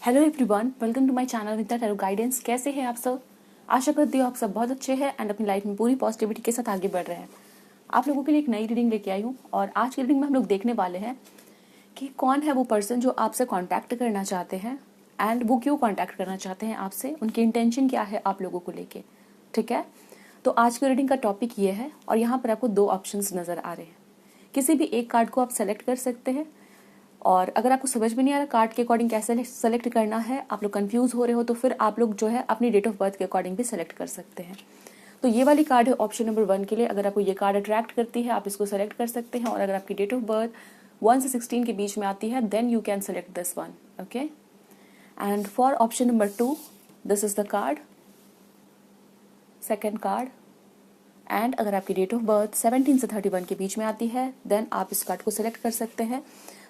Hello everyone, welcome to my channel with tarot guidance. कैसे हैं आप सब? आशा करती हूँ आप सब बहुत अच्छे हैं एंड अपनी लाइफ में पूरी पॉजिटिविटी के साथ आगे बढ़ रहे हैं। आप लोगों के लिए एक नई रीडिंग लेके आई हूँ और आज की रीडिंग में हम लोग देखने वाले हैं कि कौन है वो पर्सन जो आपसे कांटेक्ट करना चाहते हैं एंड वो क्यों कांटेक्ट करना चाहते हैं आपसे, उनकी इंटेंशन क्या है आप लोगों को लेके। ठीक है, तो आज की रीडिंग का टॉपिक ये है और यहाँ पर आपको दो ऑप्शंस नज़र आ रहे हैं। किसी भी एक कार्ड को आप सेलेक्ट कर सकते हैं और अगर आपको समझ में नहीं आ रहा कार्ड के अकॉर्डिंग कैसे सेलेक्ट करना है, आप लोग कंफ्यूज हो रहे हो, तो फिर आप लोग जो है अपनी डेट ऑफ बर्थ के अकॉर्डिंग भी सेलेक्ट कर सकते हैं। तो ये वाली कार्ड है ऑप्शन नंबर 1 के लिए। अगर आपको ये कार्ड अट्रैक्ट करती है आप इसको सेलेक्ट कर सकते हैं और अगर आपकी डेट ऑफ बर्थ 1 से 16 के बीच में आती है then you can select this one. Okay, and for option number 2 this is the card, second card. And अगर आपकी डेट ऑफ बर्थ 17 से 31 के बीच में आती है देन आप इस कार्ड को सिलेक्ट कर सकते हैं।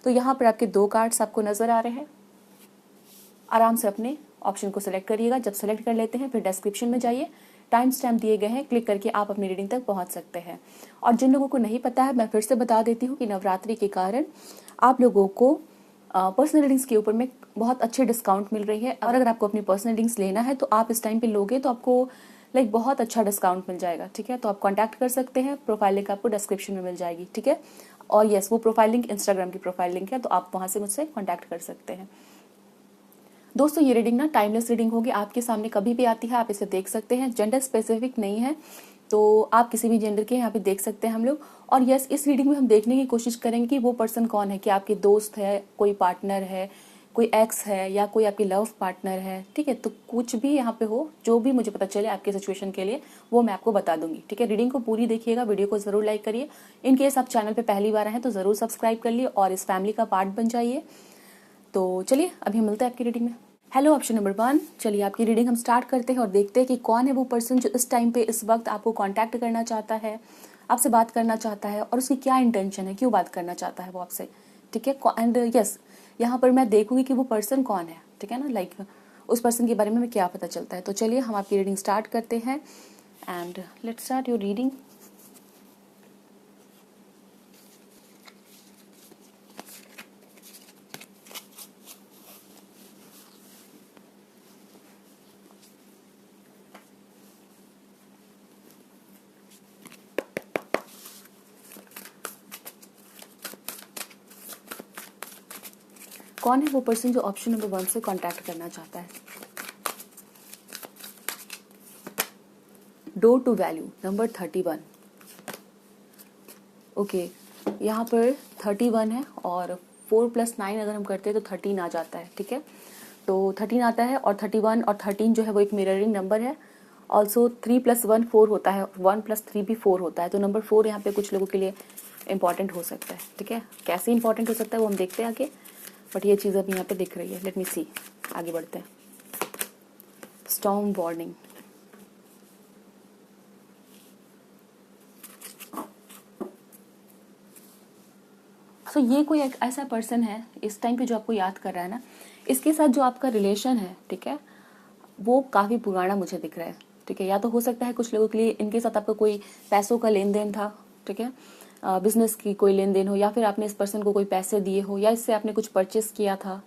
तो यहाँ पर आपके दो कार्ड्स आपको नजर आ रहे हैं। आराम से अपने ऑप्शन को सिलेक्ट करिएगा। जब सेलेक्ट कर लेते हैं फिर डिस्क्रिप्शन में जाइए, टाइम स्टैम्प दिए गए हैं, क्लिक करके आप अपनी रीडिंग तक पहुंच सकते हैं। और जिन लोगों को नहीं पता है मैं फिर से बता देती हूँ कि नवरात्रि के कारण आप लोगों को पर्सनल रीडिंग्स के ऊपर में बहुत अच्छे डिस्काउंट मिल रही है। और अगर आपको अपनी पर्सनल रीडिंग्स लेना है तो आप इस टाइम पे लोगे तो आपको बहुत अच्छा डिस्काउंट मिल जाएगा। ठीक है, तो आप कांटेक्ट कर सकते हैं। प्रोफाइल लिंक आपको डिस्क्रिप्शन में मिल जाएगी। ठीक है, और यस वो प्रोफाइल लिंक इंस्टाग्राम की प्रोफाइल लिंक है, तो आप वहां से मुझसे कांटेक्ट कर सकते हैं। दोस्तों ये रीडिंग ना टाइमलेस रीडिंग होगी, आपके सामने कभी भी आती है, आप इसे देख सकते हैं। जेंडर स्पेसिफिक नहीं है, तो आप किसी भी जेंडर के यहाँ पे देख सकते हैं हम लोग। और यस इस रीडिंग में हम देखने की कोशिश करेंगे कि वो पर्सन कौन है, कि आपके दोस्त है, कोई पार्टनर है, कोई एक्स है या कोई आपकी लव पार्टनर है। ठीक है, तो कुछ भी यहाँ पे हो, जो भी मुझे पता चले आपके सिचुएशन के लिए वो मैं आपको बता दूंगी। ठीक है, रीडिंग को पूरी देखिएगा, वीडियो को जरूर लाइक करिए। इन केस आप चैनल पे पहली बार आए तो जरूर सब्सक्राइब कर लिए और इस फैमिली का पार्ट बन जाइए। तो चलिए अभी हम मिलते हैं आपकी रीडिंग में। हेलो ऑप्शन नंबर 1, चलिए आपकी रीडिंग हम स्टार्ट करते हैं और देखते हैं कि कौन है वो पर्सन जो इस टाइम पे इस वक्त आपको कांटेक्ट करना चाहता है, आपसे बात करना चाहता है और उसकी क्या इंटेंशन है, क्यों बात करना चाहता है वो आपसे। ठीक है, एंड यस यहाँ पर मैं देखूंगी कि वो पर्सन कौन है। ठीक है ना, लाइक उस पर्सन के बारे में क्या पता चलता है। तो चलिए हम आपकी रीडिंग स्टार्ट करते हैं and let's start your reading. कौन है वो पर्सन जो ऑप्शन नंबर 1 से कांटेक्ट करना चाहता है? Door to value number 31। Okay, यहाँ पर 31 है और 4 + 9 अगर हम करते हैं तो 13 आ जाता है। ठीक है, तो 13 आता है और 31 और 13 जो है वो एक मिररिंग नंबर है। ऑल्सो 3 + 1 4 होता है, 1 + 3 भी 4 होता है। तो नंबर 4 यहाँ पे कुछ लोगों के लिए इंपॉर्टेंट हो सकता है। ठीक है, कैसे इंपॉर्टेंट हो सकता है वो हम देखते हैं आगे, बट ये चीज़ अभी यहाँ पे दिख रही है। लेट मी सी, आगे बढ़ते हैं। स्टॉर्म वार्निंग, सो ये कोई एक ऐसा पर्सन है इस टाइम पे जो आपको याद कर रहा है ना, इसके साथ जो आपका रिलेशन है, ठीक है, वो काफ़ी पुराना मुझे दिख रहा है। ठीक है, या तो हो सकता है कुछ लोगों के लिए इनके साथ आपका कोई पैसों का लेन देन था। ठीक है, बिजनेस की कोई लेन देन हो, या फिर आपने इस पर्सन को कोई पैसे दिए हो, या इससे आपने कुछ परचेस किया था।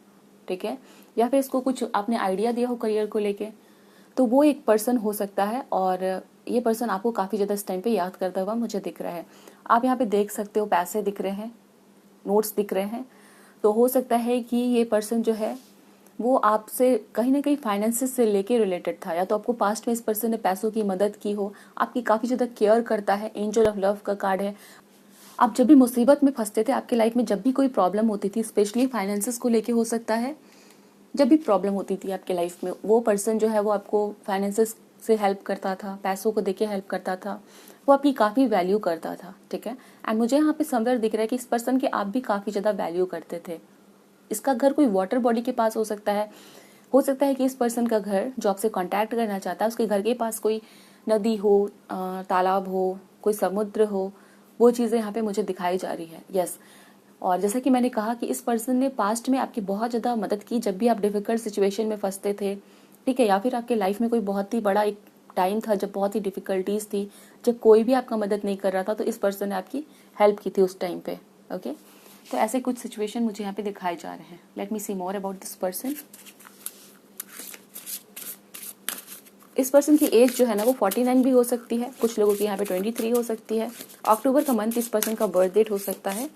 ठीक है, या फिर इसको कुछ आपने आइडिया दिया हो करियर को लेके, तो वो एक पर्सन हो सकता है। और ये पर्सन आपको काफ़ी ज़्यादा इस टाइम पे याद करता हुआ मुझे दिख रहा है। आप यहाँ पे देख सकते हो पैसे दिख रहे हैं, नोट्स दिख रहे हैं। तो हो सकता है कि ये पर्सन जो है वो आपसे कहीं ना कहीं फाइनेंसेस से लेके रिलेटेड था, या तो आपको पास्ट में इस पर्सन ने पैसों की मदद की हो, आपकी काफ़ी ज़्यादा केयर करता है। एंजल ऑफ लव का कार्ड है। आप जब भी मुसीबत में फंसते थे, आपकी लाइफ में जब भी कोई प्रॉब्लम होती थी, स्पेशली फाइनेंसेस को लेके हो सकता है, जब भी प्रॉब्लम होती थी आपके लाइफ में, वो पर्सन जो है वो आपको फाइनेंसेस से हेल्प करता था, पैसों को देके हेल्प करता था, वो आपकी काफ़ी वैल्यू करता था। ठीक है, एंड मुझे यहाँ पे समवेयर दिख रहा है कि इस पर्सन की आप भी काफ़ी ज़्यादा वैल्यू करते थे। इसका घर कोई वाटर बॉडी के पास हो सकता है। हो सकता है कि इस पर्सन का घर जो आपसे कांटेक्ट करना चाहता है उसके घर के पास कोई नदी हो, तालाब हो, कोई समुद्र हो, वो चीज़ें यहाँ पे मुझे दिखाई जा रही है। यस, और जैसा कि मैंने कहा कि इस पर्सन ने पास्ट में आपकी बहुत ज़्यादा मदद की जब भी आप डिफिकल्ट सिचुएशन में फंसते थे। ठीक है, या फिर आपके लाइफ में कोई बहुत ही बड़ा एक टाइम था जब बहुत ही डिफिकल्टीज थी, जब कोई भी आपका मदद नहीं कर रहा था, तो इस पर्सन ने आपकी हेल्प की थी उस टाइम पे। ओके, तो ऐसे कुछ सिचुएशन मुझे यहाँ पे दिखाए जा रहे हैं। Let me see more about this person. इस पर्सन की एज जो है ना वो 49 भी हो सकती है, कुछ लोगों की यहाँ पे 23 हो सकती है। अक्टूबर का मंथ इस पर्सन का बर्थ डेट हो सकता है।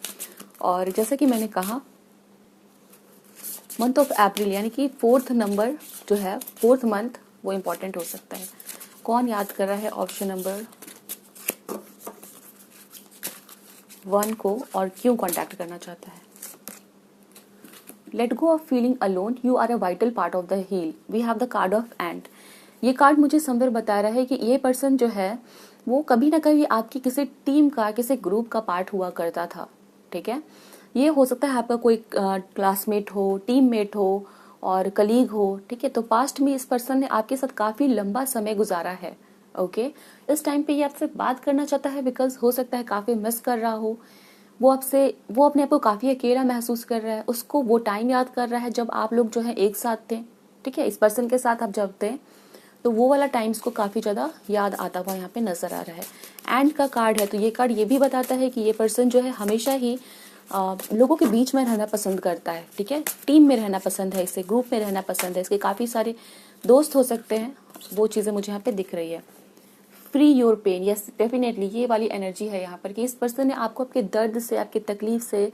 और जैसा कि मैंने कहा मंथ ऑफ अप्रैल यानी कि 4th नंबर जो है 4th मंथ वो इम्पोर्टेंट हो सकता है। कौन याद कर रहा है ऑप्शन नंबर 1 को और क्यों कॉन्टैक्ट करना चाहता है? Let go of feeling alone, you are a vital part of the heal. We have the card of ant. ये कार्ड मुझे समवेयर बता रहा है कि ये पर्सन जो है वो कभी ना कभी आपकी किसी टीम का, किसी ग्रुप का पार्ट हुआ करता था। ठीक है, ये हो सकता है आपका कोई क्लासमेट हो, टीममेट हो और कलीग हो। ठीक है, तो पास्ट में इस पर्सन ने आपके साथ काफी लंबा समय गुजारा है। ओके, इस टाइम पे ये आपसे बात करना चाहता है बिकॉज हो सकता है काफी मिस कर रहा हो वो आपसे, वो अपने आप को काफी अकेला महसूस कर रहा है। उसको वो टाइम याद कर रहा है जब आप लोग जो है एक साथ थे। ठीक है, इस पर्सन के साथ आप जब थे तो वो वाला टाइम्स को काफी ज्यादा याद आता हुआ यहाँ पे नजर आ रहा है। एंड का कार्ड है तो ये कार्ड ये भी बताता है कि ये पर्सन जो है हमेशा ही लोगों के बीच में रहना पसंद करता है। ठीक है, टीम में रहना पसंद है, इसे ग्रुप में रहना पसंद है, इसके काफी सारे दोस्त हो सकते हैं। वो चीजें मुझे यहाँ पे दिख रही है। Free your pain, yes definitely ये वाली एनर्जी है यहाँ पर कि इस पर्सन ने आपको आपके दर्द से, आपकी तकलीफ से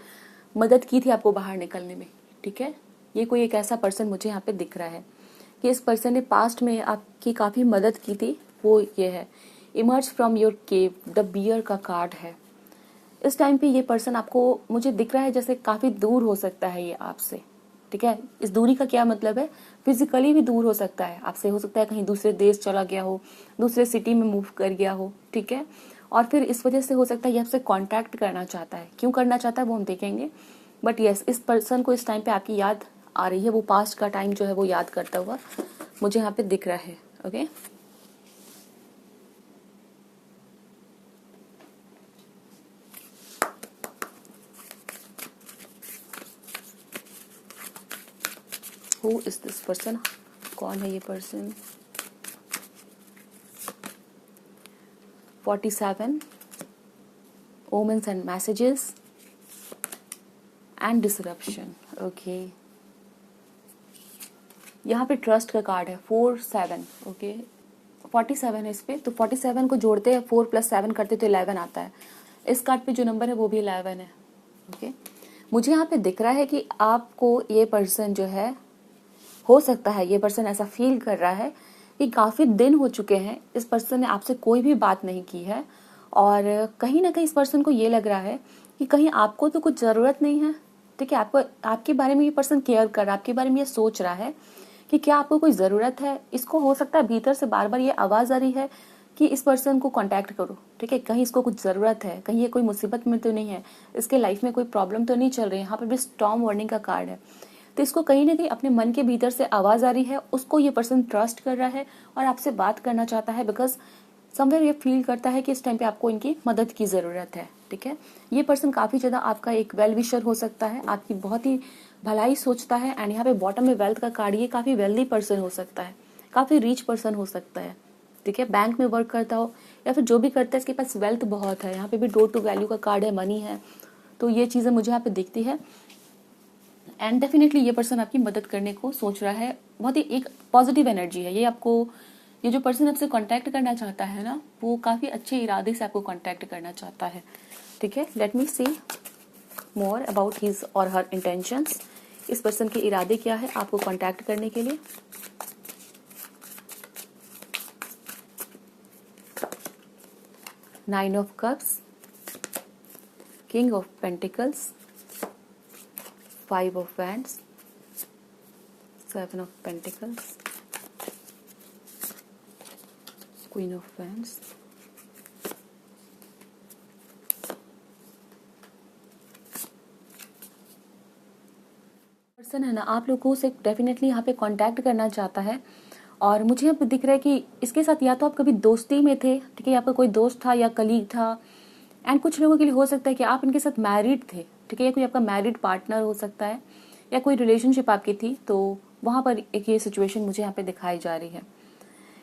मदद की थी आपको बाहर निकलने में। ठीक है, ये कोई एक ऐसा पर्सन मुझे यहाँ पे दिख रहा है कि इस पर्सन ने पास्ट में आपकी काफी मदद की थी। वो ये है emerge from your cave, the bear का कार्ड है। इस टाइम पे ये पर्सन आपको मुझे दिख रहा है जैसे काफी दूर हो सकता है ये आपसे। ठीक है, इस दूरी का क्या मतलब है, फिजिकली भी दूर हो सकता है आपसे, हो सकता है कहीं दूसरे देश चला गया हो, दूसरे सिटी में मूव कर गया हो। ठीक है, और फिर इस वजह से हो सकता है ये आपसे कांटेक्ट करना चाहता है। क्यों करना चाहता है वो हम देखेंगे, बट यस इस पर्सन को इस टाइम पे आपकी याद आ रही है। वो पास्ट का टाइम जो है वो याद करता हुआ मुझे यहाँ पे दिख रहा है। Okay, who is this person, कौन है ये person? 47 omens and messages and disruption। Okay, यहाँ पे ट्रस्ट का कार्ड है 47। ओके, 47 है इस पे, तो 47 को जोड़ते हैं 4 + 7 करते तो 11 आता है। इस कार्ड पे जो नंबर है वो भी 11 है। ओके, मुझे यहाँ पे दिख रहा है कि आपको ये पर्सन जो है, हो सकता है ये पर्सन ऐसा फील कर रहा है कि काफी दिन हो चुके हैं इस पर्सन ने आपसे कोई भी बात नहीं की है और कहीं ना कहीं इस पर्सन को ये लग रहा है कि कहीं आपको तो कुछ जरूरत नहीं है। ठीक है, आपको आपके बारे में ये पर्सन केयर कर रहा है, आपके बारे में ये सोच रहा है कि क्या आपको कोई जरूरत है। इसको हो सकता है भीतर से बार बार ये आवाज आ रही है कि इस पर्सन को कांटेक्ट करो। ठीक है, कहीं इसको कुछ जरूरत है, कहीं ये कोई मुसीबत में तो नहीं है, इसके लाइफ में कोई प्रॉब्लम तो नहीं चल रही है। यहाँ पे भी स्टॉर्म वार्निंग का कार्ड है, तो इसको कहीं ना कहीं अपने मन के भीतर से आवाज आ रही है। उसको ये पर्सन ट्रस्ट कर रहा है और आपसे बात करना चाहता है बिकॉज समवेयर ये फील करता है कि इस टाइम पे आपको इनकी मदद की जरूरत है। ठीक है, ये पर्सन काफी ज्यादा आपका एक वेल विशर हो सकता है, आपकी बहुत ही भलाई सोचता है। एंड यहाँ पे बॉटम में वेल्थ का कार्ड, ये काफी वेल्दी पर्सन हो सकता है, काफी रिच पर्सन हो सकता है। ठीक है, बैंक में वर्क करता हो या फिर जो भी करता है इसके पास वेल्थ बहुत है। यहाँ पे भी डोर टू वैल्यू का कार्ड है, मनी है, तो ये चीजें मुझे यहाँ पे दिखती है। एंड डेफिनेटली ये पर्सन आपकी मदद करने को सोच रहा है, बहुत ही एक पॉजिटिव एनर्जी है ये आपको। ये जो पर्सन आपसे कांटेक्ट करना चाहता है ना, वो काफी अच्छे इरादे से आपको कांटेक्ट करना चाहता है। ठीक है, let me see more about his और हर इंटेंशंस। इस पर्सन के इरादे क्या है आपको कांटेक्ट करने के लिए। Nine of cups, king of pentacles, 5 of wands, 7 of pentacles, queen of wands, person है ना आप लोगों से डेफिनेटली यहाँ पे कांटेक्ट करना चाहता है। और मुझे यहाँ पे दिख रहा है कि इसके साथ या तो आप कभी दोस्ती में थे, ठीक है, आपका कोई दोस्त था या कलीग था। एंड कुछ लोगों के लिए हो सकता है कि आप इनके साथ मैरिड थे। ठीक है, या कोई आपका मैरिड पार्टनर हो सकता है या कोई रिलेशनशिप आपकी थी, तो वहां पर एक ये सिचुएशन मुझे यहाँ पे दिखाई जा रही है।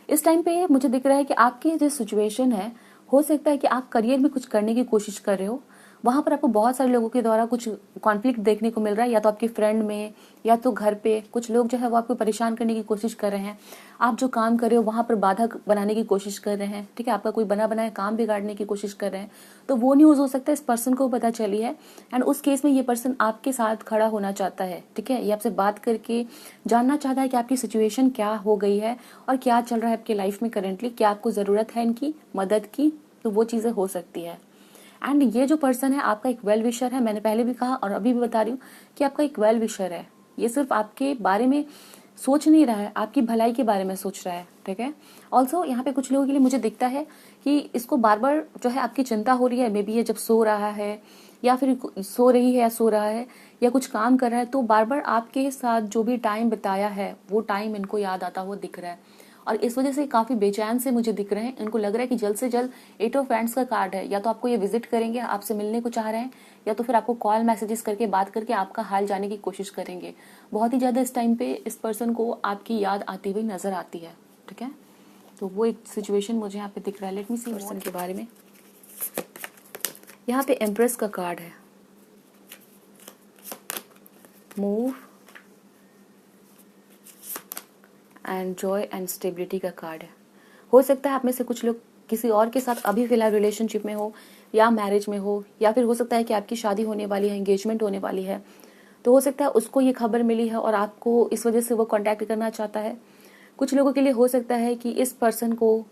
इस टाइम पे मुझे दिख रहा है कि आपकी जो सिचुएशन है, हो सकता है कि आप करियर में कुछ करने की कोशिश कर रहे हो, वहाँ पर आपको बहुत सारे लोगों के द्वारा कुछ कॉन्फ्लिक्ट देखने को मिल रहा है, या तो आपके फ्रेंड में या तो घर पे कुछ लोग जो है वो आपको परेशान करने की कोशिश कर रहे हैं। आप जो काम कर रहे हो वहाँ पर बाधा बनाने की कोशिश कर रहे हैं, ठीक है, आपका कोई बना बनाया काम बिगाड़ने की कोशिश कर रहे हैं। तो वो न्यूज़ हो सकता है इस पर्सन को पता चली है, एंड उस केस में ये पर्सन आपके साथ खड़ा होना चाहता है, ठीक है। ये आपसे बात करके जानना चाहता है कि आपकी सिचुएशन क्या हो गई है और क्या चल रहा है आपकी लाइफ में करेंटली, क्या आपको ज़रूरत है इनकी मदद की, तो वो चीज़ें हो सकती है। एंड ये जो पर्सन है आपका एक वेल विशर है, मैंने पहले भी कहा और अभी भी बता रही हूँ कि आपका एक वेल विशर है। ये सिर्फ आपके बारे में सोच नहीं रहा है, आपकी भलाई के बारे में सोच रहा है, ठीक है। ऑल्सो यहाँ पे कुछ लोगों के लिए मुझे दिखता है कि इसको बार बार जो है आपकी चिंता हो रही है। मे बी ये जब सो रहा है या फिर सो रही है या सो रहा है या कुछ काम कर रहा है, तो बार बार आपके साथ जो भी टाइम बिताया है वो टाइम इनको याद आता हुआ दिख रहा है, और इस वजह से काफ़ी बेचैन से मुझे दिख रहे हैं। इनको लग रहा है कि जल्द से जल्द 8 ऑफ हैंड्स का कार्ड है, या तो आपको ये विजिट करेंगे, आपसे मिलने को चाह रहे हैं, या तो फिर आपको कॉल मैसेजेस करके बात करके आपका हाल जाने की कोशिश करेंगे। बहुत ही ज़्यादा इस टाइम पे इस पर्सन को आपकी याद आती हुई नजर आती है, ठीक है। तो वो एक सिचुएशन मुझे यहाँ पे दिख रहा है। लेट मी सी पर्सन के बारे में। यहाँ पे एम्प्रेस का कार्ड है, move and Joy and stability का कार्ड है। हो सकता है आप में से कुछ लोग किसी और के साथ अभी फिलहाल रिलेशनशिप में हो या मैरिज में हो, या फिर हो सकता है कि आपकी शादी होने वाली है, एंगेजमेंट होने वाली है। तो हो सकता है उसको ये खबर मिली है और आपको इस वजह से वो कांटेक्ट करना चाहता है। कुछ लोगों के लिए हो सकता है कि इस पर्सन को,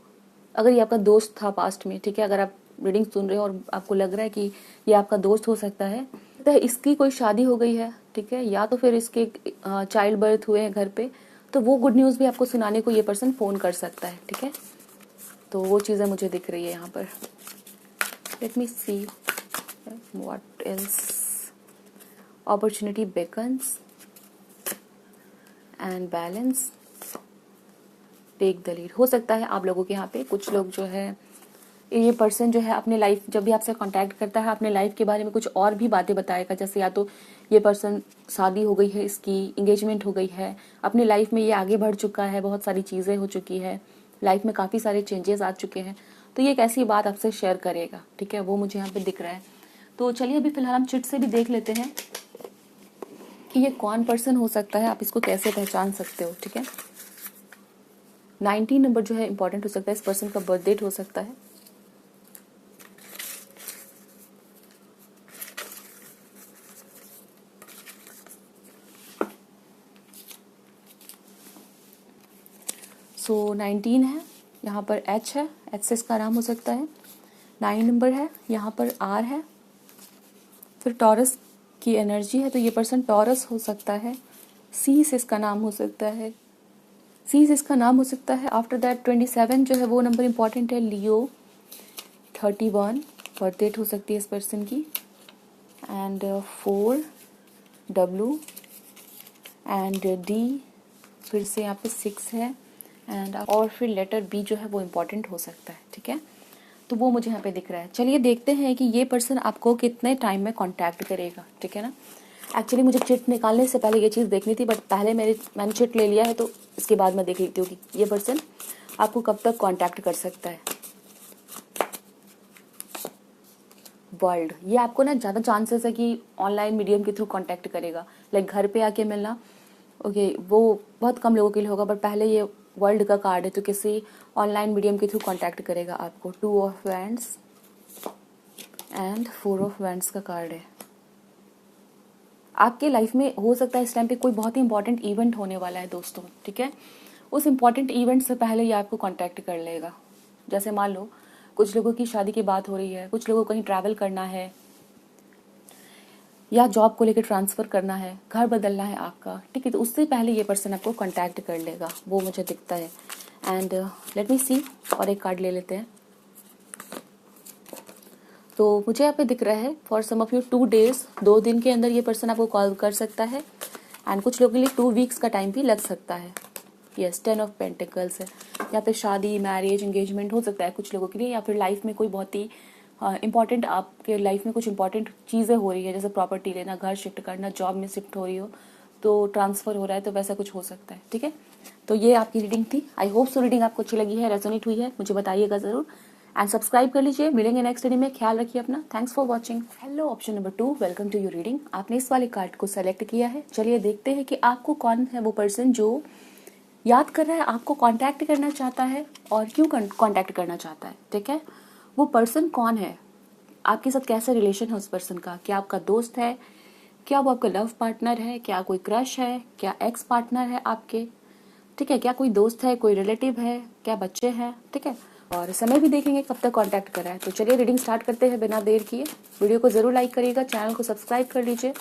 अगर ये आपका दोस्त था पास्ट में, ठीक है, अगर आप रीडिंग सुन रहे हो और आपको लग रहा है कि ये आपका दोस्त हो सकता है, तो इसकी कोई शादी हो गई है, ठीक है, या तो फिर इसके चाइल्ड बर्थ हुए हैं घर पे, तो वो गुड न्यूज़ भी आपको सुनाने को ये पर्सन फ़ोन कर सकता है, ठीक है। तो वो चीज़ें मुझे दिख रही है यहाँ पर। Let me see what else. Opportunity beckons and balance, take the lead. हो सकता है आप लोगों के यहाँ पे कुछ लोग जो है, ये पर्सन जो है अपने लाइफ, जब भी आपसे कांटेक्ट करता है अपने लाइफ के बारे में कुछ और भी बातें बताएगा। जैसे या तो ये पर्सन शादी हो गई है, इसकी एंगेजमेंट हो गई है, अपनी लाइफ में ये आगे बढ़ चुका है, बहुत सारी चीज़ें हो चुकी है, लाइफ में काफ़ी सारे चेंजेस आ चुके हैं, तो ये एक ऐसी बात आपसे शेयर करेगा, ठीक है, वो मुझे यहाँ पे दिख रहा है। तो चलिए अभी फिलहाल हम चिट से भी देख लेते हैं कि ये कौन पर्सन हो सकता है, आप इसको कैसे पहचान सकते हो, ठीक है। 19 नंबर जो है इंपॉर्टेंट हो सकता है, इस पर्सन का बर्थ डेट हो सकता है। सो 19 है, यहाँ पर एच है, एच से इसका नाम हो सकता है। 9 नंबर है, यहाँ पर आर है, फिर टॉरस की एनर्जी है, तो ये पर्सन टॉरस हो सकता है। सी से इसका नाम हो सकता है, सी से इसका नाम हो सकता है। आफ्टर दैट 27 जो है वो नंबर इंपॉर्टेंट है, लियो। 31 बर्थ डेट हो सकती है इस पर्सन की, एंड 4 डब्ल्यू एंड डी, फिर से यहाँ पे 6 है, एंड और फिर लेटर बी जो है वो इम्पोर्टेंट हो सकता है, ठीक है। तो वो मुझे यहाँ पे दिख रहा है। चलिए देखते हैं कि ये पर्सन आपको कितने टाइम में कांटेक्ट करेगा, ठीक है ना। एक्चुअली मुझे चिट निकालने से पहले ये चीज़ देखनी थी, बट पहले मैंने चिट ले लिया है, तो इसके बाद मैं देख लेती हूँ कि ये पर्सन आपको कब तक कांटेक्ट कर सकता है। वर्ल्ड, ये आपको ना ज़्यादा चांसेस है कि ऑनलाइन मीडियम के थ्रू कांटेक्ट करेगा, लाइक घर पे आके मिलना, ओके, वो बहुत कम लोगों के लिए होगा, बट पहले ये वर्ल्ड का कार्ड है, तो किसी ऑनलाइन मीडियम के थ्रू कांटेक्ट करेगा आपको। 2 of wands and 4 of wands का कार्ड है। आपके लाइफ में हो सकता है इस टाइम पे कोई बहुत ही इंपॉर्टेंट इवेंट होने वाला है दोस्तों, ठीक है। उस इंपॉर्टेंट इवेंट से पहले ये आपको कांटेक्ट कर लेगा। जैसे मान लो कुछ लोगों की शादी की बात हो रही है, कुछ लोगों को कहीं ट्रैवल करना है, या जॉब को लेकर ट्रांसफ़र करना है, घर बदलना है आपका, ठीक है, तो उससे पहले ये पर्सन आपको कांटेक्ट कर लेगा, वो मुझे दिखता है। एंड लेट मी सी, और एक कार्ड ले लेते हैं। तो मुझे यहाँ पे दिख रहा है for some of you 2 days, 2 दिन के अंदर ये पर्सन आपको कॉल कर सकता है, एंड कुछ लोगों के लिए 2 वीक्स का टाइम भी लग सकता है। यस, 10 ऑफ पेंटिकल्स है, यहाँ पे शादी, मैरिज, एंगेजमेंट हो सकता है कुछ लोगों के लिए, या फिर लाइफ में कोई बहुत ही इंपॉर्टेंट, आपके लाइफ में कुछ इंपॉर्टेंट चीज़ें हो रही है, जैसे प्रॉपर्टी लेना, घर शिफ्ट करना, जॉब में शिफ्ट हो रही हो, तो ट्रांसफ़र हो रहा है, तो वैसा कुछ हो सकता है, ठीक है। तो ये आपकी रीडिंग थी। आई होप सो रीडिंग आपको अच्छी लगी है, रेजोनेट हुई है, मुझे बताइएगा ज़रूर। एंड सब्सक्राइब कर लीजिए। मिलेंगे नेक्स्ट रीडिंग में, ख्याल रखिए अपना। Thanks for watching. Hello option number 2, welcome to your reading. आपने इस वाले कार्ड को सेलेक्ट किया है। चलिए देखते हैं कि आपको कौन है वो पर्सन जो याद कर रहा है, आपको कांटेक्ट करना चाहता है और क्यों कांटेक्ट करना चाहता है। ठीक है, वो पर्सन कौन है, आपके साथ कैसा रिलेशन है उस पर्सन का। क्या आपका दोस्त है, क्या वो आपका लव पार्टनर है, क्या कोई क्रश है, क्या एक्स पार्टनर है आपके। ठीक है, क्या कोई दोस्त है, कोई रिलेटिव है, क्या बच्चे हैं। ठीक है, और समय भी देखेंगे कब तक कांटेक्ट कर रहा है। तो चलिए रीडिंग स्टार्ट करते हैं बिना देर किए। वीडियो को जरूर लाइक करिएगा, चैनल को सब्सक्राइब कर लीजिए।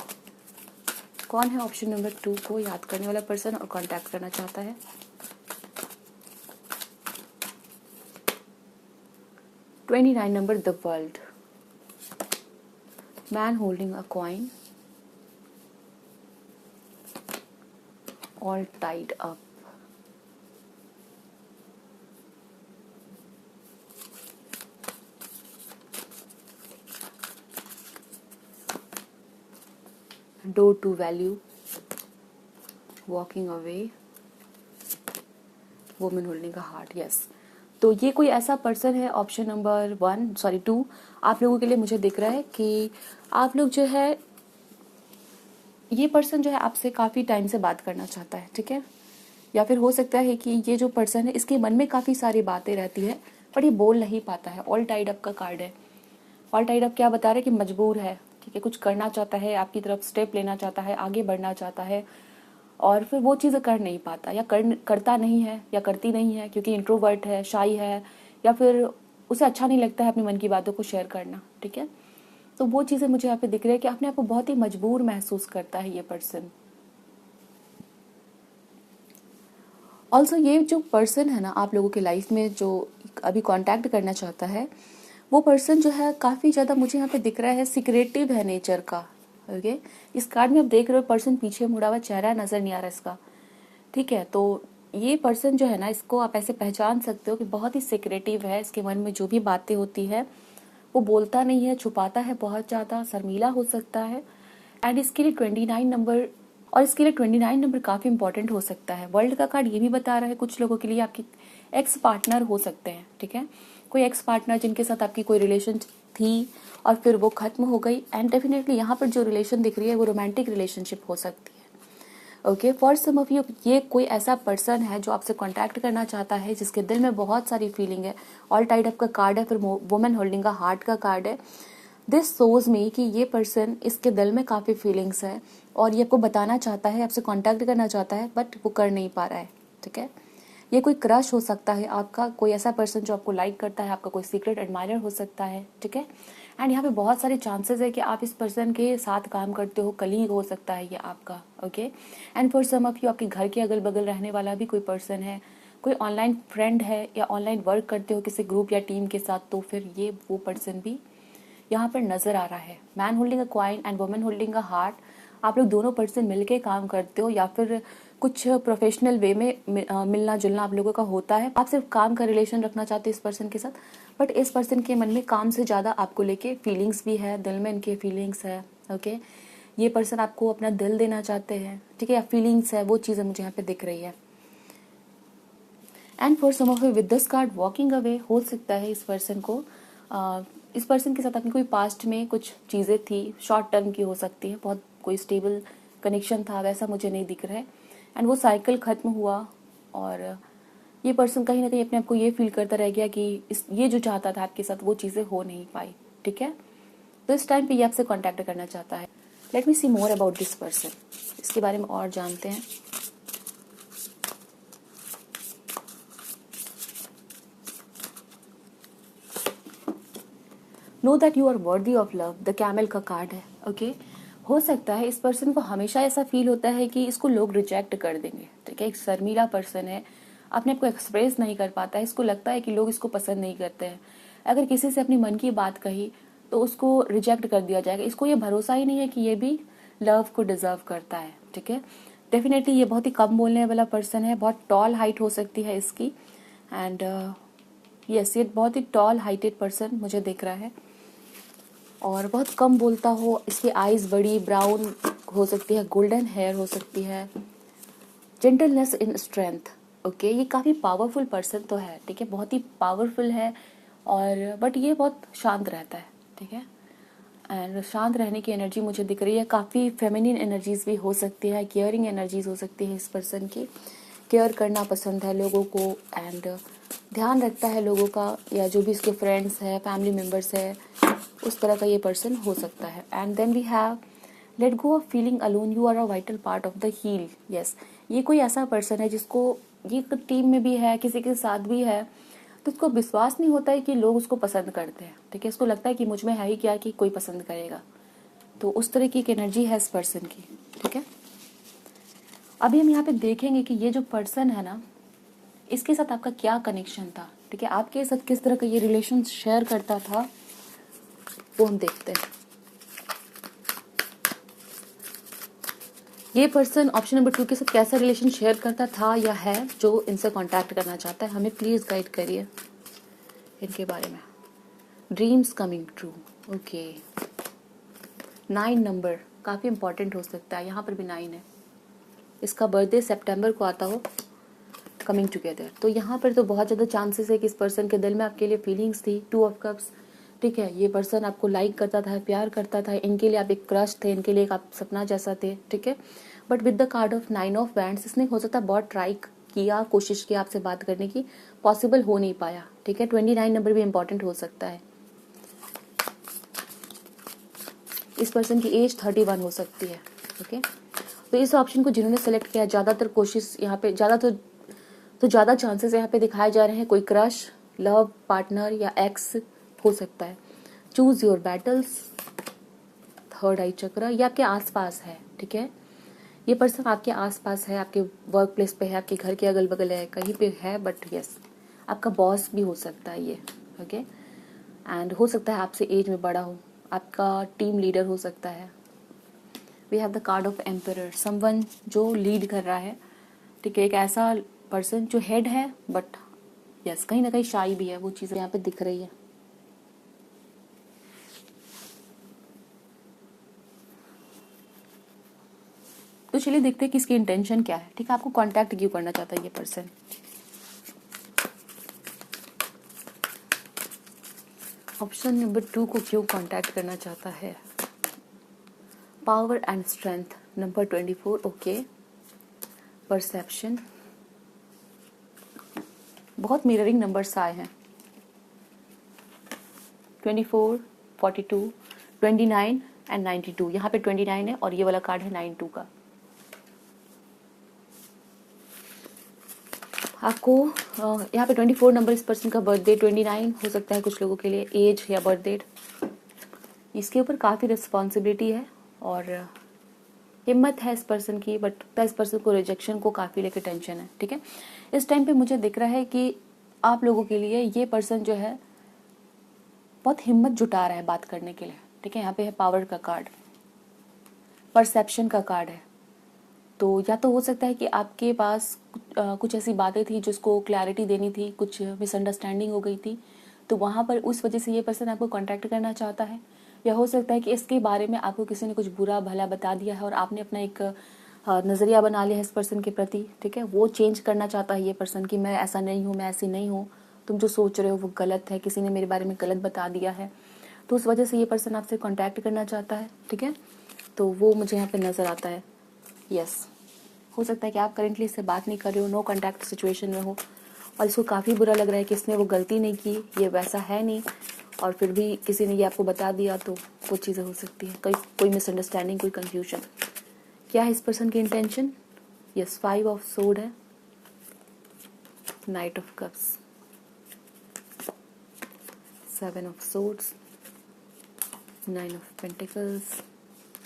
कौन है ऑप्शन नंबर 2 को याद करने वाला पर्सन और कांटेक्ट करना चाहता है। 29 number, the world, man holding a coin, all tied up, door to value, walking away, woman holding a heart. yes, तो ये कोई ऐसा पर्सन है, ऑप्शन नंबर 2 आप लोगों के लिए मुझे दिख रहा है कि आप लोग जो है, ये पर्सन जो है आपसे काफ़ी टाइम से बात करना चाहता है। ठीक है, या फिर हो सकता है कि ये जो पर्सन है इसके मन में काफ़ी सारी बातें रहती है पर ये बोल नहीं पाता है। ऑल टाइड अप का कार्ड है। ऑल टाइड अप क्या बता रहे हैं कि मजबूर है। ठीक है, कुछ करना चाहता है, आपकी तरफ स्टेप लेना चाहता है, आगे बढ़ना चाहता है और फिर वो चीज़ें कर नहीं पाता या करता नहीं है या करती नहीं है क्योंकि इंट्रोवर्ट है, शाई है, या फिर उसे अच्छा नहीं लगता है अपनी मन की बातों को शेयर करना। ठीक है, तो वो चीज़ें मुझे यहाँ पे दिख रही है कि अपने आप को बहुत ही मजबूर महसूस करता है ये पर्सन। ऑल्सो ये जो पर्सन है ना आप लोगों के लाइफ में जो अभी कांटेक्ट करना चाहता है, वो पर्सन जो है काफ़ी ज़्यादा मुझे यहाँ पे दिख रहा है सीक्रेटिव है नेचर का। ओके, इस कार्ड में आप देख रहे हो पर्सन पीछे मुड़ा हुआ चेहरा नज़र नहीं आ रहा इसका। ठीक है, तो ये पर्सन जो है ना, इसको आप ऐसे पहचान सकते हो कि बहुत ही सीक्रेटिव है। इसके मन में जो भी बातें होती है वो बोलता नहीं है, छुपाता है, बहुत ज़्यादा शर्मीला हो सकता है। एंड इसके लिए 29 नंबर, और इसके लिए 29 नंबर काफ़ी इंपॉर्टेंट हो सकता है। वर्ल्ड का कार्ड ये भी बता रहा है कुछ लोगों के लिए आपके एक्स पार्टनर हो सकते हैं। ठीक है, कोई एक्स पार्टनर जिनके साथ आपकी कोई रिलेशन थी और फिर वो खत्म हो गई। एंड डेफिनेटली यहाँ पर जो रिलेशन दिख रही है वो रोमांटिक रिलेशनशिप हो सकती है। Okay, for some of you ये कोई ऐसा पर्सन है जो आपसे कांटेक्ट करना चाहता है, जिसके दिल में बहुत सारी फीलिंग है। ऑल टाइड अप का कार्ड है, फिर वुमन होल्डिंग अ हार्ट का कार्ड है। दिस सोज मी कि ये पर्सन, इसके दिल में काफ़ी फीलिंग्स है और ये आपको बताना चाहता है, आपसे कांटेक्ट करना चाहता है, बट वो कर नहीं पा रहा है। ठीक है, ये कोई क्रश हो सकता है आपका, कोई ऐसा पर्सन जो आपको लाइक करता है, आपका कोई सीक्रेट एडमायरर हो सकता है। ठीक है, एंड यहाँ पे बहुत सारे चांसेस है कि आप इस पर्सन के साथ काम करते हो, कलीग हो सकता है ये आपका। Okay, and for some of you आपके घर के अगल बगल रहने वाला भी कोई पर्सन है, कोई ऑनलाइन फ्रेंड है या ऑनलाइन वर्क करते हो किसी ग्रुप या टीम के साथ, तो फिर ये वो पर्सन भी यहाँ पर नजर आ रहा है। Man holding a coin and woman holding a heart, आप लोग दोनों पर्सन मिलके काम करते हो या फिर कुछ प्रोफेशनल वे में मिलना जुलना आप लोगों का होता है। आप सिर्फ काम का रिलेशन रखना चाहते हो इस पर्सन के साथ, बट इस पर्सन के मन में काम से ज़्यादा आपको लेके फीलिंग्स भी है, दिल में इनके फीलिंग्स है। ओके, ये पर्सन आपको अपना दिल देना चाहते हैं। ठीक है, या फीलिंग्स है, वो चीज़ें मुझे यहाँ पे दिख रही है। And for some of you with this card walking away, हो सकता है इस पर्सन को इस पर्सन के साथ अपनी कोई पास्ट में कुछ चीज़ें थी, शॉर्ट टर्म की हो सकती है, बहुत कोई स्टेबल कनेक्शन था, वैसा मुझे नहीं दिख रहा है। एंड वो साइकिल ख़त्म हुआ और ये पर्सन कहीं ना कहीं अपने आप को ये फील करता रह गया कि ये जो चाहता था आपके साथ वो चीज़ें हो नहीं पाई। ठीक है, तो इस टाइम पे ये आपसे कांटेक्ट करना चाहता है। Let me see more about this person, इसके बारे में और जानते हैं। Know that you are worthy of love, the camel का कार्ड है। ओके, हो सकता है इस पर्सन को हमेशा ऐसा फील होता है कि इसको लोग रिजेक्ट कर देंगे। ठीक है, एक शर्मीला पर्सन है, अपने आप को एक्सप्रेस नहीं कर पाता है, इसको लगता है कि लोग इसको पसंद नहीं करते हैं। अगर किसी से अपनी मन की बात कही तो उसको रिजेक्ट कर दिया जाएगा। इसको ये भरोसा ही नहीं है कि ये भी लव को डिजर्व करता है। ठीक है, डेफिनेटली ये बहुत ही कम बोलने वाला पर्सन है, बहुत टॉल हाइट हो सकती है इसकी। एंड यस, ये बहुत ही टॉल हाइटेड पर्सन मुझे दिख रहा है और बहुत कम बोलता हो। इसकी आईज बड़ी ब्राउन हो सकती है, गोल्डन हेयर हो सकती है, जेंटलनेस इन स्ट्रेंथ। ओके, ये काफ़ी पावरफुल पर्सन तो है। ठीक है, बहुत ही पावरफुल है और बट ये बहुत शांत रहता है, ठीक है। एंड शांत रहने की एनर्जी मुझे दिख रही है। काफ़ी फेमिनिन एनर्जीज भी हो सकती है, केयरिंग एनर्जीज हो सकती है इस पर्सन की। केयर करना पसंद है लोगों को एंड ध्यान रखता है लोगों का, या जो भी इसके फ्रेंड्स है, फैमिली मेम्बर्स है, उस तरह का ये पर्सन हो सकता है। And then we have let go of feeling alone, you are a vital part of the heal. Yes, ये कोई ऐसा पर्सन है जिसको, ये टीम में भी है, किसी के साथ भी है, तो उसको विश्वास नहीं होता है कि लोग उसको पसंद करते हैं, ठीक है। उसको लगता है कि मुझ में है ही क्या कि कोई पसंद करेगा। तो उस तरह की एक एनर्जी है इस पर्सन की, ठीक है। अभी हम यहाँ पे देखेंगे कि ये जो पर्सन है ना, इसके साथ आपका क्या कनेक्शन था, ठीक है। आपके साथ किस तरह का ये रिलेशन शेयर करता था, वो हम देखते हैं। ये पर्सन ऑप्शन नंबर 2 के साथ कैसा रिलेशन शेयर करता था या है, जो इनसे कांटेक्ट करना चाहता है, हमें प्लीज गाइड करिए इनके बारे में। Dreams coming true, okay. 9 number काफ़ी इंपॉर्टेंट हो सकता है, यहाँ पर भी 9 है। इसका बर्थडे सितंबर को आता हो, कमिंग टुगेदर, तो यहाँ पर तो बहुत ज़्यादा चांसेस है कि इस पर्सन के दिल में आपके लिए फीलिंग्स थी। 2 ऑफ कप्स, ठीक है। ये पर्सन आपको लाइक करता था, प्यार करता था, इनके लिए आप एक क्रश थे, इनके लिए एक आप सपना जैसा थे, ठीक है। But with the card of 9 of bands, इसने हो सकता है बहुत ट्राई किया, कोशिश की आपसे बात करने की, पॉसिबल हो नहीं पाया, ठीक है। 29 नंबर भी इंपॉर्टेंट हो सकता है। इस पर्सन की एज 31 हो सकती है, ओके। तो इस ऑप्शन को जिन्होंने सेलेक्ट किया, ज़्यादातर कोशिश यहाँ पे ज़्यादा चांसेस यहाँ पे दिखाए जा रहे हैं, कोई क्रश, लव पार्टनर या एक्स हो सकता है। चूज योर बैटल्स, थर्ड आई चक्र, ये आपके आसपास है, ठीक है। ये पर्सन आपके आसपास है, आपके वर्क प्लेस पे है, आपके घर के अगल बगल है, कहीं पे है, बट यस आपका बॉस भी हो सकता है ये, ओके। एंड हो सकता है आपसे एज में बड़ा हो, आपका टीम लीडर हो सकता है। We have the card of emperor, someone जो लीड कर रहा है, ठीक है। एक ऐसा पर्सन जो हेड है, बट यस कहीं ना कहीं शाई भी है, वो चीज़ें यहाँ पे दिख रही है। तो चलिए देखते हैं कि इसकी इंटेंशन क्या है, ठीक है। आपको कांटेक्ट क्यों करना चाहता है ये पर्सन। ऑप्शन नंबर 2 को क्यों कांटेक्ट करना चाहता है। Power and strength, number 24, okay. Perception, बहुत मिररिंग नंबर्स आए हैं। 24, 42, 29 एंड 92। यहाँ पे 29 है और ये वाला कार्ड है 92 का। आपको यहाँ पे 24 नंबर, इस पर्सन का बर्थडे, 29 हो सकता है कुछ लोगों के लिए एज या बर्थ डेट। इसके ऊपर काफ़ी रिस्पॉन्सिबिलिटी है और हिम्मत है इस पर्सन की, बट इस पर्सन को रिजेक्शन को काफ़ी लेकर टेंशन है, ठीक है। इस टाइम पे मुझे दिख रहा है कि आप लोगों के लिए ये पर्सन जो है बहुत हिम्मत जुटा रहा है बात करने के लिए, ठीक है। यहाँ पे है पावर का कार्ड, परसेप्शन का कार्ड है। तो या तो हो सकता है कि आपके पास कुछ ऐसी बातें थी जिसको क्लैरिटी देनी थी, कुछ मिसअंडरस्टैंडिंग हो गई थी, तो वहाँ पर उस वजह से ये पर्सन आपको कांटेक्ट करना चाहता है। या हो सकता है कि इसके बारे में आपको किसी ने कुछ बुरा भला बता दिया है और आपने अपना एक नज़रिया बना लिया है इस पर्सन के प्रति, ठीक है। वो चेंज करना चाहता है ये पर्सन कि मैं ऐसा नहीं हूँ, मैं ऐसी नहीं हूँ, तुम जो सोच रहे हो वो गलत है, किसी ने मेरे बारे में गलत बता दिया है। तो उस वजह से ये पर्सन आपसे कांटेक्ट करना चाहता है, ठीक है। तो वो मुझे यहाँ पे नज़र आता है। यस, हो सकता है कि आप करेंटली इससे बात नहीं कर रहे हो, नो कांटेक्ट सिचुएशन में हो, और इसको काफ़ी बुरा लग रहा है कि इसने वो गलती नहीं की, ये वैसा है नहीं, और फिर भी किसी ने ये आपको बता दिया। तो वो चीज़ें हो सकती है, कोई मिसअंडरस्टैंडिंग, कोई कंफ्यूजन। क्या है इस पर्सन की इंटेंशन। यस, 5 ऑफ सोर्ड है, night of cups, 7 of swords, 9 of pentacles,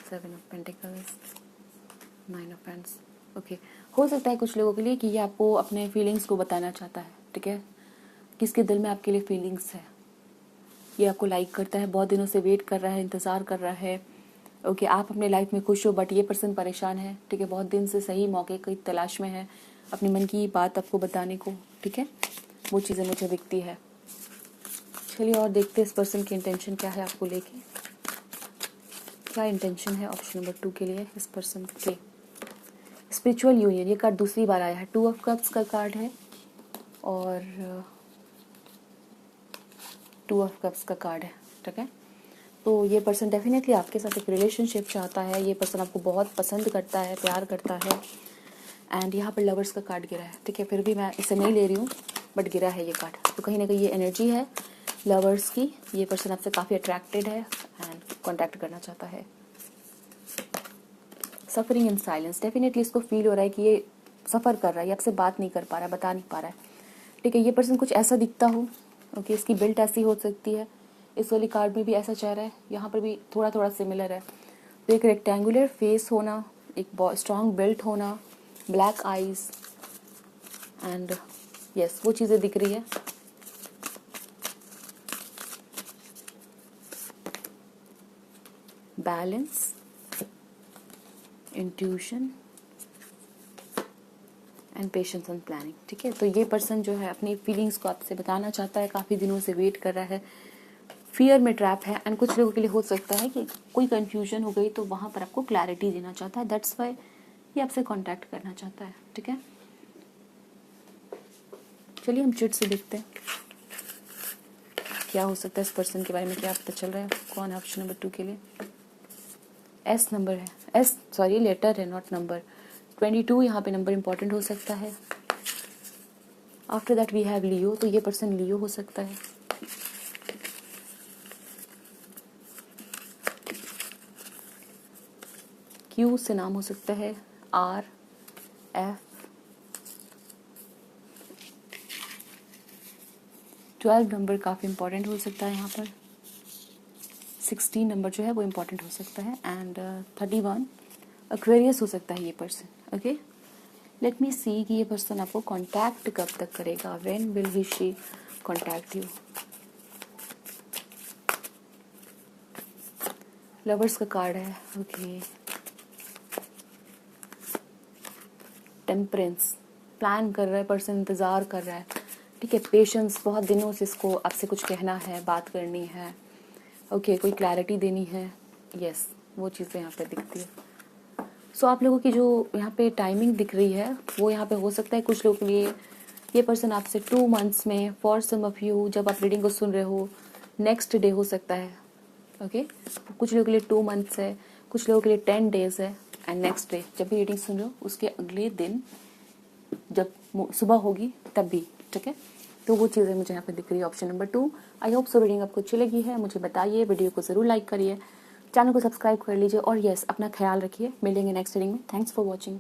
7 of pentacles, 9 of hands, okay. हो सकता है कुछ लोगों के लिए कि ये आपको अपने फीलिंग्स को बताना चाहता है, ठीक है। किसके दिल में आपके लिए फीलिंग्स है, ये आपको लाइक करता है, बहुत दिनों से वेट कर रहा है, इंतज़ार कर रहा है, ओके। आप अपने लाइफ में खुश हो, बट ये पर्सन परेशान है, ठीक है। बहुत दिन से सही मौके की तलाश में है, अपनी मन की बात आपको बताने को, ठीक है। वो चीज़ें मुझे दिखती है। चलिए और देखते हैं इस पर्सन की इंटेंशन क्या है आपको लेके। क्या इंटेंशन है ऑप्शन नंबर 2 के लिए इस पर्सन के। स्पिरिचुअल यूनियन, ये कार्ड दूसरी बार आया है, 2 ऑफ कप्स का कार्ड है, और 2 ऑफ कप्स का कार्ड है, ठीक है। तो ये पर्सन डेफिनेटली आपके साथ एक रिलेशनशिप चाहता है, ये पर्सन आपको बहुत पसंद करता है, प्यार करता है। एंड यहाँ पर लवर्स का कार्ड गिरा है, ठीक है। फिर भी मैं इसे नहीं ले रही हूँ, बट गिरा है ये कार्ड। तो कहीं ना कहीं ये एनर्जी है लवर्स की, ये पर्सन आपसे काफ़ी अट्रैक्टेड है एंड कॉन्टैक्ट करना चाहता है। सफरिंग इन साइलेंस, डेफिनेटली इसको फील हो रहा है कि ये सफ़र कर रहा है, ये आपसे बात नहीं कर पा रहा है, बता नहीं पा रहा है, ठीक है। ये पर्सन कुछ ऐसा दिखता हो, ओके, इसकी बिल्ट ऐसी हो सकती है। इस वाली कार्ड में भी ऐसा चाह रहा है, यहाँ पर भी थोड़ा थोड़ा सिमिलर है। तो एक रेक्टेंगुलर फेस होना, एक स्ट्रॉन्ग बिल्ट होना, ब्लैक आईज एंड यस, वो चीज़ें दिख रही है। Balance, intuition and patience and planning, ठीक है। तो ये पर्सन जो है अपनी फीलिंग्स को आपसे बताना चाहता है, काफ़ी दिनों से वेट कर रहा है, फियर में ट्रैप है। एंड कुछ लोगों के लिए हो सकता है कि कोई कंफ्यूजन हो गई तो वहाँ पर आपको क्लैरिटी देना चाहता है, दैट्स वाई ये आपसे कांटेक्ट करना चाहता है, ठीक है। चलिए हम चिट से देखते हैं क्या हो सकता है इस पर्सन के बारे में, क्या पता चल रहा है। कौन है ऑप्शन नंबर 2 के लिए? एस नंबर है, एस सॉरी लेटर है, नॉट नंबर। 22 यहाँ पे नंबर इंपॉर्टेंट हो सकता है। आफ्टर दैट वी हैव लियो, तो ये पर्सन लियो हो सकता है। क्यू से नाम हो सकता है, आर, एफ। 12 नंबर काफ़ी इंपॉर्टेंट हो सकता है यहाँ पर। 16 नंबर जो है वो इंपॉर्टेंट हो सकता है। एंड 31 एक्वेरियस हो सकता है ये पर्सन, ओके। लेट मी सी कि ये पर्सन आपको कांटेक्ट कब तक करेगा, when will he she contact you. Lovers का कार्ड है, ओके। टेम्परेंस, प्लान कर रहा है पर्सन, इंतज़ार कर रहा है, ठीक है। पेशेंस, बहुत दिनों से इसको आपसे कुछ कहना है, बात करनी है, ओके, कोई क्लैरिटी देनी है, यस, वो चीज़ें यहाँ पे दिखती है। सो आप लोगों की जो यहाँ पे टाइमिंग दिख रही है वो यहाँ पे हो सकता है कुछ लोगों के लिए ये पर्सन आपसे 2 मंथ्स में, फॉर सम ऑफ यू जब आप रीडिंग को सुन रहे हो, नेक्स्ट डे हो सकता है, ओके। कुछ लोगों के लिए 2 मंथ्स है, कुछ लोगों के लिए 10 डेज है, एंड नेक्स्ट डे जब भी रीडिंग सुन रहे हो उसके अगले दिन जब सुबह होगी तब भी, ठीक है। तो वो चीज़ें मुझे यहाँ पे दिख रही है, option number 2। I hope so reading आपको अच्छी लगी है, मुझे बताइए, वीडियो को ज़रूर लाइक करिए, चैनल को सब्सक्राइब कर लीजिए और यस अपना ख्याल रखिए। मिलेंगे नेक्स्ट रीडिंग में। Thanks for watching.